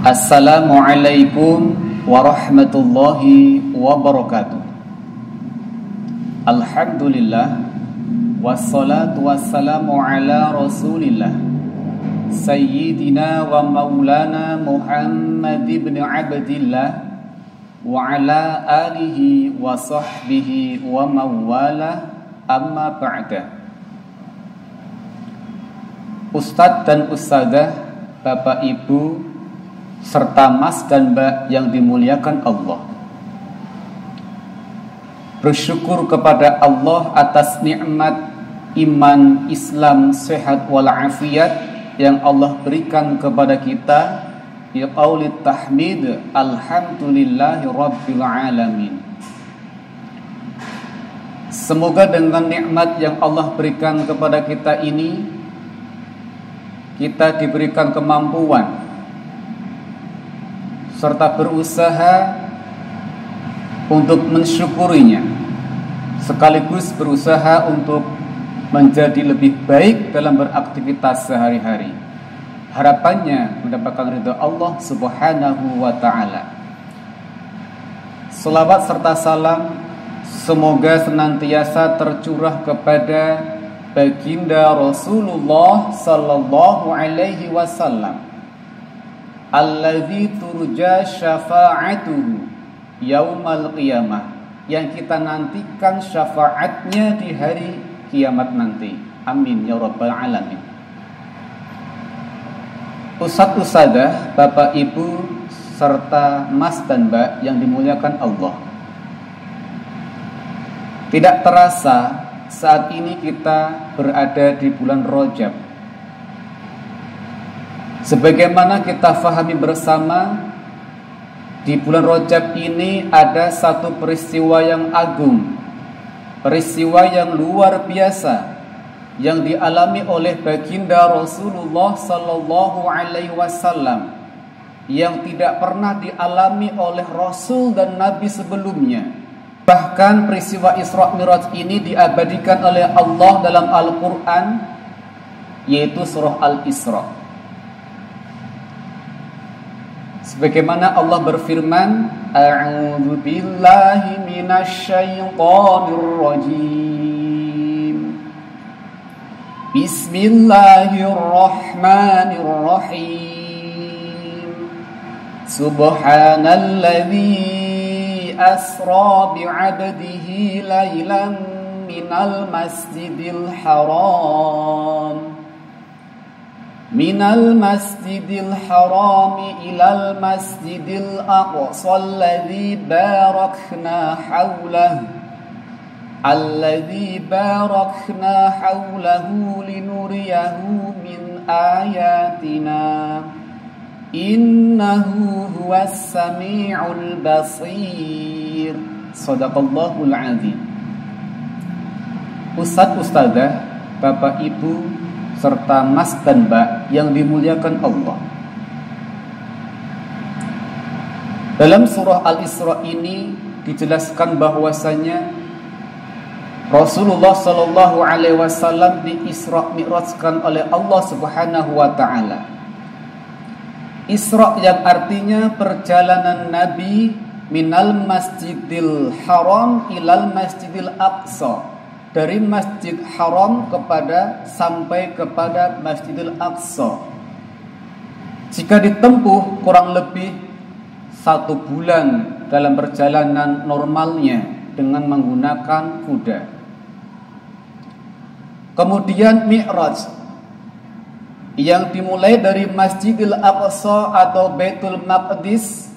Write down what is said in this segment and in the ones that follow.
Assalamualaikum warahmatullahi wabarakatuh. Alhamdulillah, wassalatu wassalamu ala rasulillah Sayyidina wa maulana Muhammad ibn Abdillah wa ala alihi wa sahbihi wa mawala, amma ba'da. Ustadz dan Ustadzah, Bapak Ibu serta Mas dan Mbak yang dimuliakan Allah, bersyukur kepada Allah atas nikmat iman, Islam, sehat walafiat yang Allah berikan kepada kita. Ya qaulit tahmid, alhamdulillahi rabbil alamin. Semoga dengan nikmat yang Allah berikan kepada kita ini, kita diberikan kemampuan serta berusaha untuk mensyukurinya, sekaligus berusaha untuk menjadi lebih baik dalam beraktivitas sehari-hari. Harapannya mendapatkan ridha Allah Subhanahu wa ta'ala. Selawat serta salam semoga senantiasa tercurah kepada baginda Rasulullah sallallahu alaihi wasallam, alladzi turja syafa'atuhu yaumal qiyamah, yang kita nantikan syafaatnya di hari kiamat nanti. Amin ya rabbal alamin. Ustadz Ustadzah, Bapak Ibu serta Mas dan Mbak yang dimuliakan Allah, tidak terasa saat ini kita berada di bulan Rajab. Sebagaimana kita fahami bersama, di bulan Rajab ini ada satu peristiwa yang agung, peristiwa yang luar biasa yang dialami oleh baginda Rasulullah sallallahu alaihi wasallam, yang tidak pernah dialami oleh Rasul dan Nabi sebelumnya. Bahkan peristiwa Isra Mi'raj ini diabadikan oleh Allah dalam Al-Quran, yaitu surah Al-Isra. Sebagaimana Allah berfirman, A'udzu billahi minasy syaithanir rajim. Bismillahirrahmanirrahim. Subhanalladzi asra bi'abdihi lailan minal masjidil haram ilal masjidil aqsa alladzi barakna hawlahu linuriyahu min ayatina innahu huwas sami'ul basir. Shadaqallahul azim. Ustadz Ustadzah, Bapak Ibu serta Mas dan Mbak yang dimuliakan Allah, dalam surah Al-Isra ini dijelaskan bahwasanya Rasulullah sallallahu alaihi wasallam di-Isra Mi'rajkan oleh Allah Subhanahu wa taala. Isra yang artinya perjalanan Nabi minal masjidil haram ilal masjidil aqsa, dari Masjid Haram sampai kepada Masjidil Aqsa. Jika ditempuh kurang lebih 1 bulan dalam perjalanan normalnya dengan menggunakan kuda. Kemudian Mi'raj yang dimulai dari Masjidil Aqsa atau Baitul Maqdis,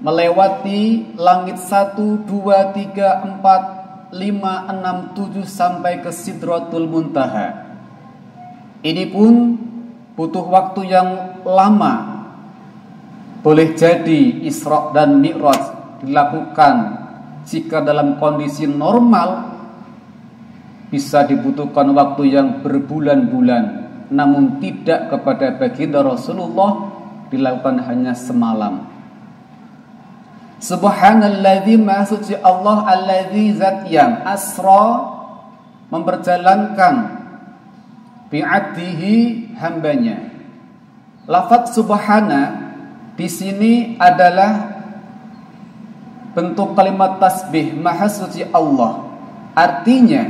melewati langit 1, 2, 3, 4, 5, 6, 7 sampai ke Sidratul Muntaha. Ini pun butuh waktu yang lama. Boleh jadi Isra dan Mi'raj dilakukan jika dalam kondisi normal bisa dibutuhkan waktu yang berbulan-bulan, namun tidak kepada baginda Rasulullah, dilakukan hanya semalam. Subhanalladzi, maha suci Allah, alladzi, zat yang asra, memperjalankan bi'abdihi, hambanya. Lafaz subhana di sini adalah bentuk kalimat tasbih Maha Suci Allah. Artinya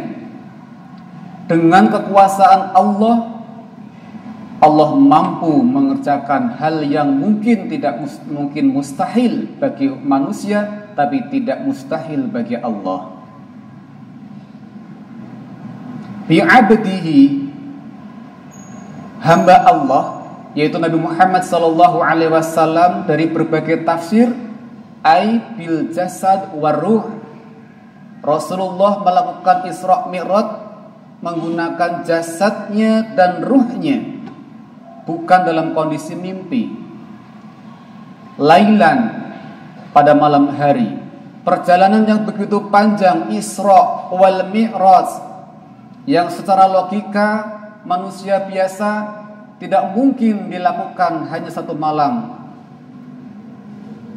dengan kekuasaan Allah, Allah mampu mengerjakan hal yang mungkin mustahil bagi manusia, tapi tidak mustahil bagi Allah. Bi'abdihi, hamba Allah, yaitu Nabi Muhammad SAW, dari berbagai tafsir, ai bil jasad waruh. Rasulullah melakukan Isra Mi'raj menggunakan jasadnya dan ruhnya, bukan dalam kondisi mimpi. Lailan, pada malam hari. Perjalanan yang begitu panjang, Isra wal Mi'raj, yang secara logika manusia biasa tidak mungkin dilakukan hanya satu malam.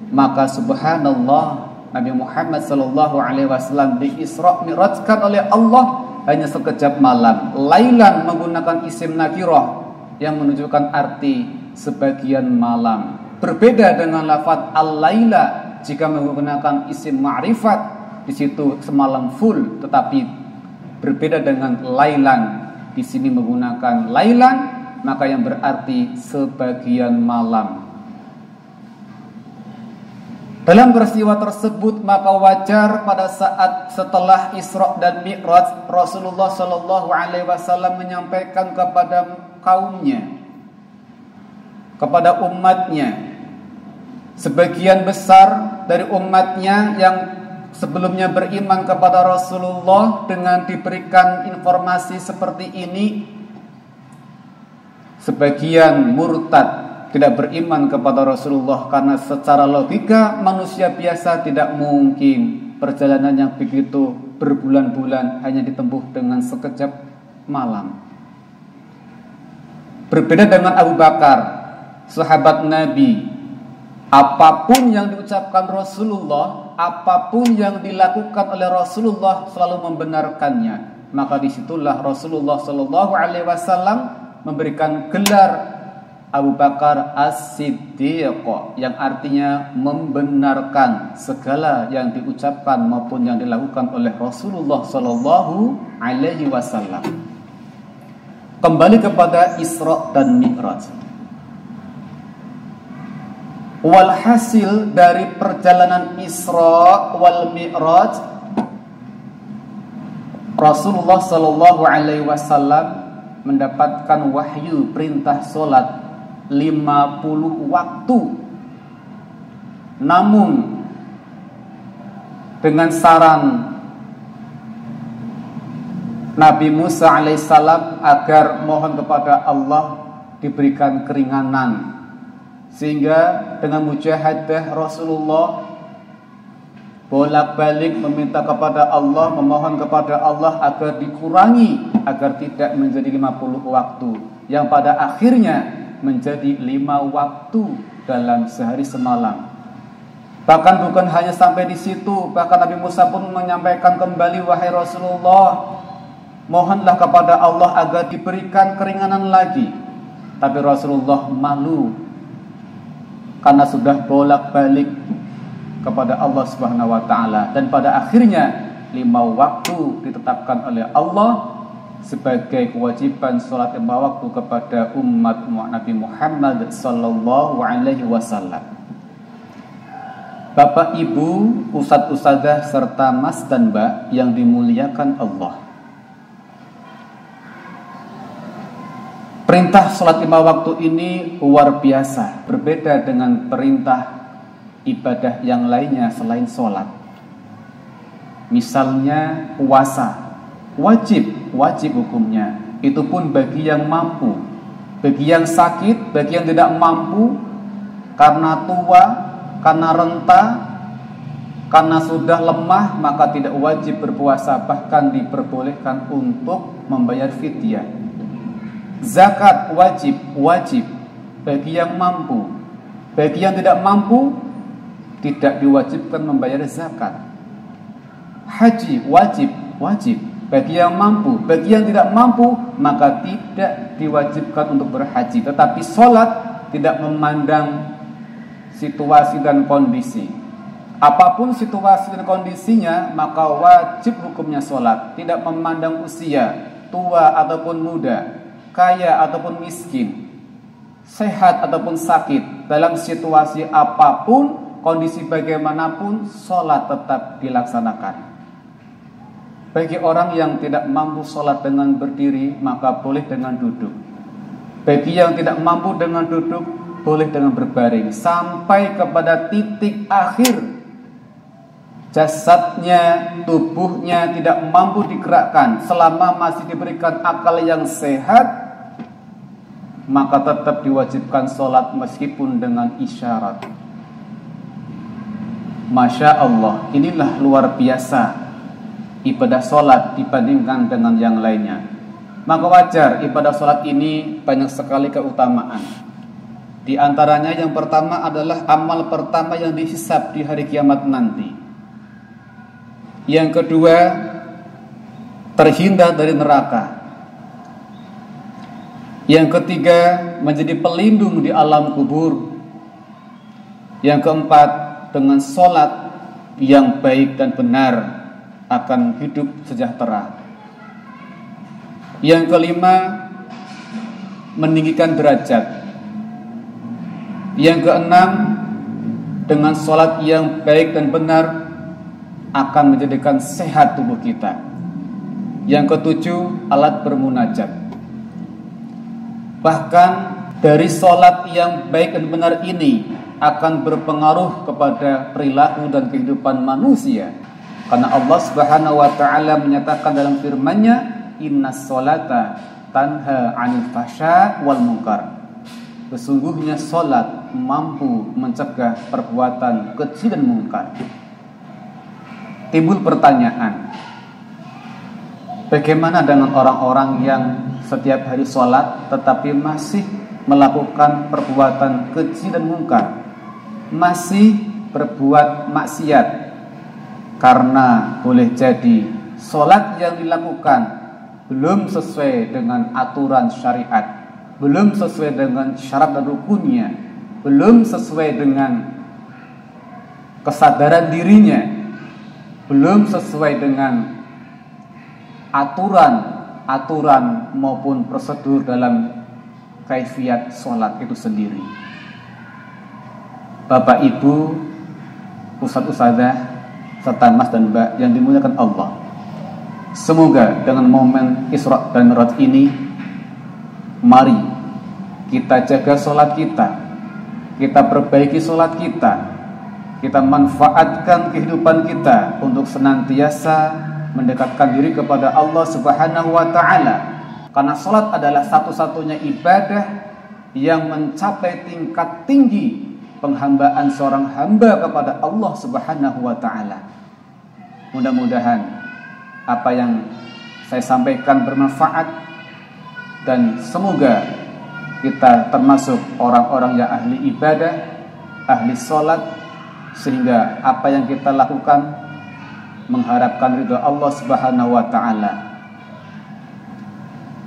Maka subhanallah, Nabi Muhammad SAW di Isra Mi'rajkan oleh Allah hanya sekejap malam. Lailan menggunakan isim nakirah yang menunjukkan arti sebagian malam. Berbeda dengan lafaz al-laila jika menggunakan isim ma'rifat, di situ semalam full, tetapi berbeda dengan lailan, di sini menggunakan lailan, maka yang berarti sebagian malam. Dalam peristiwa tersebut, maka wajar pada saat setelah Isra dan Mi'raj, Rasulullah SAW menyampaikan kepada kaumnya, kepada umatnya. Sebagian besar dari umatnya yang sebelumnya beriman kepada Rasulullah, dengan diberikan informasi seperti ini, sebagian murtad, tidak beriman kepada Rasulullah, karena secara logika manusia biasa tidak mungkin perjalanan yang begitu berbulan-bulan hanya ditempuh dengan sekejap malam. Berbeda dengan Abu Bakar, sahabat Nabi, apapun yang diucapkan Rasulullah, apapun yang dilakukan oleh Rasulullah selalu membenarkannya. Maka disitulah Rasulullah SAW memberikan gelar Abu Bakar As-Siddiq, yang artinya membenarkan segala yang diucapkan maupun yang dilakukan oleh Rasulullah SAW. Kembali kepada Isra dan Mi'raj. Walhasil dari perjalanan Isra wal Mi'raj, Rasulullah SAW mendapatkan wahyu perintah solat 50 waktu. Namun dengan saran Nabi Musa alaihissalam agar mohon kepada Allah diberikan keringanan, sehingga dengan mujahadah Rasulullah bolak-balik meminta kepada Allah, memohon kepada Allah agar dikurangi, agar tidak menjadi 50 waktu, yang pada akhirnya menjadi 5 waktu dalam sehari semalam. Bahkan bukan hanya sampai di situ, bahkan Nabi Musa pun menyampaikan kembali, wahai Rasulullah, mohonlah kepada Allah agar diberikan keringanan lagi. Tapi Rasulullah malu karena sudah bolak-balik kepada Allah Subhanahu wa taala, dan pada akhirnya 5 waktu ditetapkan oleh Allah sebagai kewajiban sholat 5 waktu kepada umat Nabi Muhammad sallallahu alaihi wasallam. Bapak, Ibu, Ustadz, Ustadzah, serta Mas dan Mbak yang dimuliakan Allah, perintah sholat 5 waktu ini luar biasa, berbeda dengan perintah ibadah yang lainnya selain sholat. Misalnya puasa, wajib hukumnya. Itu pun bagi yang mampu. Bagi yang sakit, bagi yang tidak mampu, karena tua, karena renta, karena sudah lemah, maka tidak wajib berpuasa, bahkan diperbolehkan untuk membayar fidyah. Zakat wajib bagi yang mampu. Bagi yang tidak mampu, tidak diwajibkan membayar zakat. Haji wajib bagi yang mampu. Bagi yang tidak mampu, maka tidak diwajibkan untuk berhaji. Tetapi sholat tidak memandang situasi dan kondisi. Apapun situasi dan kondisinya, maka wajib hukumnya sholat. Tidak memandang usia, tua ataupun muda, kaya ataupun miskin, sehat ataupun sakit. Dalam situasi apapun, kondisi bagaimanapun, sholat tetap dilaksanakan. Bagi orang yang tidak mampu sholat dengan berdiri, maka boleh dengan duduk. Bagi yang tidak mampu dengan duduk, boleh dengan berbaring. Sampai kepada titik akhir jasadnya, tubuhnya tidak mampu digerakkan, selama masih diberikan akal yang sehat, maka tetap diwajibkan sholat meskipun dengan isyarat. Masya Allah, inilah luar biasa ibadah sholat dibandingkan dengan yang lainnya. Maka wajar ibadah sholat ini banyak sekali keutamaan. Di antaranya yang pertama adalah amal pertama yang dihisab di hari kiamat nanti. Yang kedua, terhindar dari neraka. Yang ketiga, menjadi pelindung di alam kubur. Yang keempat, dengan sholat yang baik dan benar akan hidup sejahtera. Yang kelima, meninggikan derajat. Yang keenam, dengan sholat yang baik dan benar akan menjadikan sehat tubuh kita. Yang ketujuh, alat bermunajat. Bahkan dari sholat yang baik dan benar ini akan berpengaruh kepada perilaku dan kehidupan manusia. Karena Allah Subhanahu wa taala menyatakan dalam firman-Nya, "Innas sholata tanha 'anil fahsya wal munkar." Sesungguhnya sholat mampu mencegah perbuatan keji dan mungkar. Timbul pertanyaan, bagaimana dengan orang-orang yang setiap hari sholat tetapi masih melakukan perbuatan keji dan mungkar, masih berbuat maksiat? Karena boleh jadi sholat yang dilakukan belum sesuai dengan aturan syariat, belum sesuai dengan syarat dan rukunnya, belum sesuai dengan kesadaran dirinya, belum sesuai dengan aturan maupun prosedur dalam kaifiat sholat itu sendiri. Bapak Ibu, Ustadz-ustadzah, serta Mas dan Mbak yang dimuliakan Allah, semoga dengan momen Isra dan Mi'raj ini, mari kita jaga sholat kita, kita perbaiki sholat kita, kita manfaatkan kehidupan kita untuk senantiasa mendekatkan diri kepada Allah Subhanahu wa taala. Karena salat adalah satu-satunya ibadah yang mencapai tingkat tinggi penghambaan seorang hamba kepada Allah Subhanahu wa taala. Mudah-mudahan apa yang saya sampaikan bermanfaat dan semoga kita termasuk orang-orang yang ahli ibadah, ahli salat, sehingga apa yang kita lakukan mengharapkan ridha Allah Subhanahu wa taala.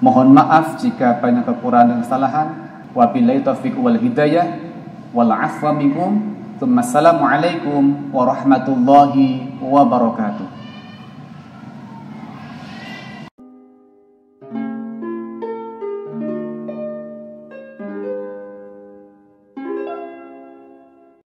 Mohon maaf jika banyak kekurangan dan kesalahan. Wabillahi taufiq wal hidayah wal afwa minkum. Assalamualaikum warahmatullahi wabarakatuh.